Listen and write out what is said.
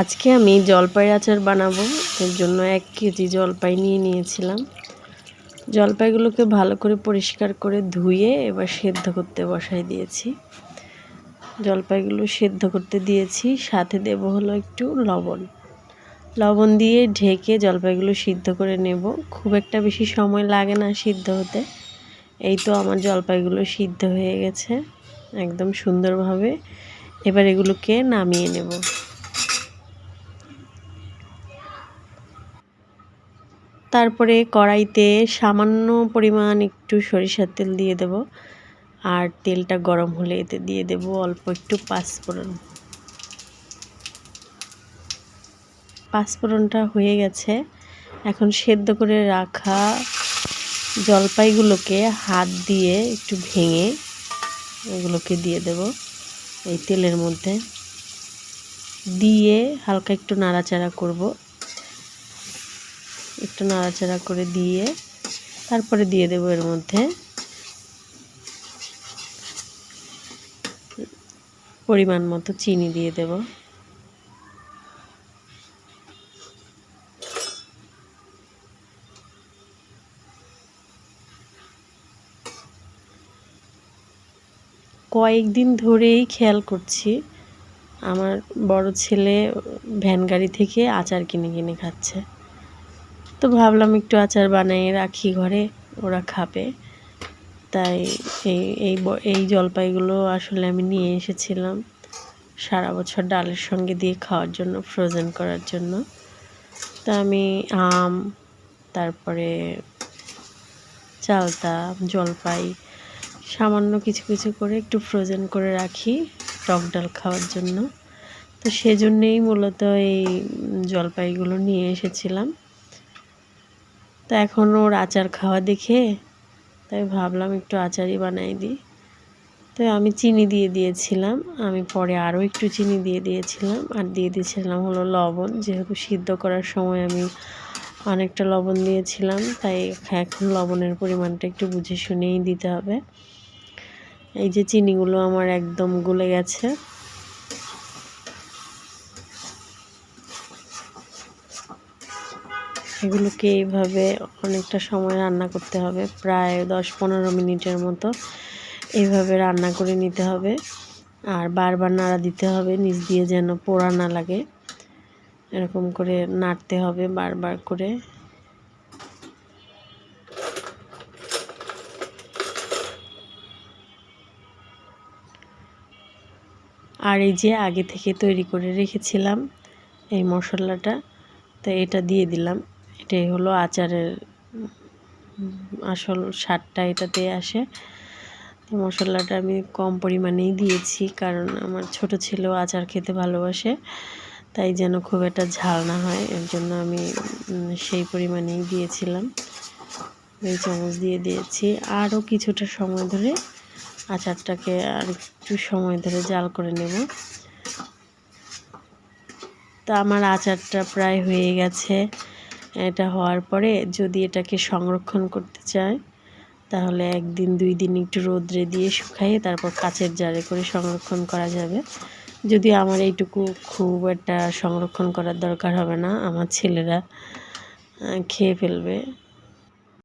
আজকে আমি জলপাইয়ের আচার বানাবো। এর জন্য 1 কেজি জলপাই নিয়ে নিয়েছিলাম। জলপাইগুলোকে ভালো করে পরিষ্কার করে ধুয়ে এবার সেদ্ধ করতে বসাই দিয়েছি। জলপাইগুলো সেদ্ধ করতে দিয়েছি, সাথে দেব হলো একটু লবণ। লবণ দিয়ে ঢেকে জলপাইগুলো সিদ্ধ করে নেব। খুব একটা বেশি সময় লাগে না সিদ্ধ হতে। এই তো আমার জলপাইগুলো সিদ্ধ হয়ে গেছে একদম সুন্দরভাবে। এবার এগুলোকে নামিয়ে নেব। তারপরে কড়াইতে সামান্য পরিমাণ একটু সরিষার তেল দিয়ে দেব, আর তেলটা গরম হলে এতে দিয়ে দেব অল্প একটু পাঁচফোড়ন। পাঁচফোড়নটা হয়ে গেছে। এখন সেদ্ধ করে রাখা জলপাইগুলোকে হাত দিয়ে একটু ভেঙে এগুলোকে দিয়ে দেব এই তেলের মধ্যে। দিয়ে হালকা একটু নাড়াচাড়া করব। একটু নাড়াচাড়া করে দিয়ে তারপরে দিয়ে দেব এর মধ্যে পরিমাণ মতো চিনি দিয়ে দেব। কয়েকদিন ধরেই খেয়াল করছি আমার বড় ছেলে ভ্যান গাড়ি থেকে আচার কিনে কিনে খাচ্ছে। তো ভাবলাম একটু আচার বানিয়ে রাখি ঘরে, ওরা খাবে। তাই এই জলপাইগুলো আসলে আমি নিয়ে এসেছিলাম সারা বছর ডালের সঙ্গে দিয়ে খাওয়ার জন্য, ফ্রোজেন করার জন্য। তা আমি আম, তারপরে চালতা, জলপাই সামান্য কিছু কিছু করে একটু ফ্রোজেন করে রাখি টক ডাল খাওয়ার জন্য। তো সেজন্যেই মূলত এই জলপাইগুলো নিয়ে এসেছিলাম। তো এখন ওর আচার খাওয়া দেখে তাই ভাবলাম একটু আচারই বানাই দিই। তো আমি চিনি দিয়ে দিয়েছিলাম, আমি পরে আরও একটু চিনি দিয়ে দিয়েছিলাম, আর দিয়ে দিয়েছিলাম হলো লবণ। যেহেতু সিদ্ধ করার সময় আমি অনেকটা লবণ দিয়েছিলাম, তাই এখন লবণের পরিমাণটা একটু বুঝে শুনেই দিতে হবে। এই যে চিনিগুলো আমার একদম গলে গেছে। এগুলোকে এইভাবে অনেকটা সময় রান্না করতে হবে, প্রায় 10-15 মিনিটের মতো এইভাবে রান্না করে নিতে হবে। আর বারবার নাড়া দিতে হবে, নিচ দিয়ে যেন পোড়া না লাগে, এরকম করে নাড়তে হবে বারবার করে। আর এই যে আগে থেকে তৈরি করে রেখেছিলাম এই মশলাটা, তো এটা দিয়ে দিলাম। এটাই হলো আচারের আসল স্বাদটা এটাতে আসে। তো মশলাটা আমি কম পরিমাণেই দিয়েছি, কারণ আমার ছোট ছেলেও আচার খেতে ভালোবাসে, তাই যেন খুব একটা ঝাল না হয়, এর জন্য আমি সেই পরিমাণেই দিয়েছিলাম। 2 চামচ দিয়ে দিয়েছি। আরও কিছুটা সময় ধরে আচারটাকে আর একটু সময় ধরে জাল করে নেব। তা আমার আচারটা প্রায় হয়ে গেছে। এটা হওয়ার পরে যদি এটাকে সংরক্ষণ করতে চায় তাহলে 1 দিন 2 দিন একটু রোদ্রে দিয়ে শুকাইয়ে তারপর কাচের জারে করে সংরক্ষণ করা যাবে। যদিও আমার এইটুকু খুব একটা সংরক্ষণ করার দরকার হবে না, আমার ছেলেরা খেয়ে ফেলবে।